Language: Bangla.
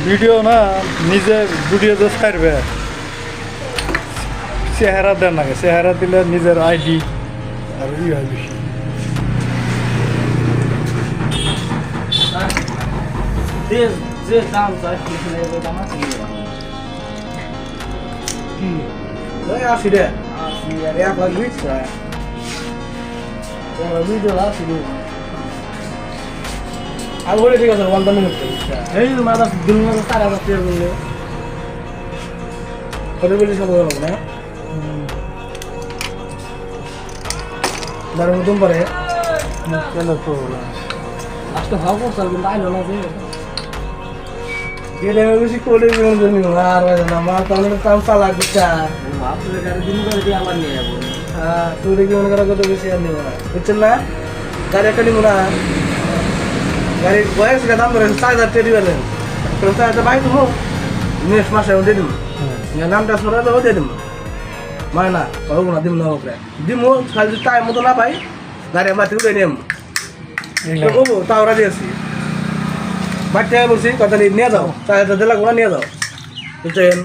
ভিডিও না নিজে ভিডিও তো ছাড়বে চেহারা দেন না চেহারা দিলে নিজের আইডি আর ই হয় বেশি যে দাম চাই দাম আছে কি ওই 80 রে 1 লাখ 20 টাকা তোমার ভিডিও আছে আর বলে ঠিক আছে 1 মিনিট এই মাথা দিন মাথা তারা বাচ্চা বললে কত বলি সব হলো না দারুণ তুমি পারে কেন তো আজকে ভাব করছাল কিন্তু আইলো না যে গেলে বেশি কোলে জীবন জন্য আর বাজে না মা তাহলে কাম চালা গুছা আপনাদের গাড়ি দিন করে দিয়ে আবার নিয়ে যাবো হ্যাঁ তুই কি মনে করা কত বেশি আর নিব না বুঝছেন না গাড়ি একটা নিব না গাড়ির বয়স দাম ধরে 4000 টাকা দিবেন কিন্তু এটা বাইক তুমি নেক্সট মাসে দিয়ে দিন নামটা শোনা দেবো দিয়ে দিন মানে না পাবো না দিম না ওপরে দিমো খালি টাইম মতো না পাই গাড়ি মাটি উঠে নেম বলবো তাওরা দিয়েছি বাচ্চা বলছি কথা নিয়ে যাও 4000 দিলা গুণা নিয়ে যাও বুঝছেন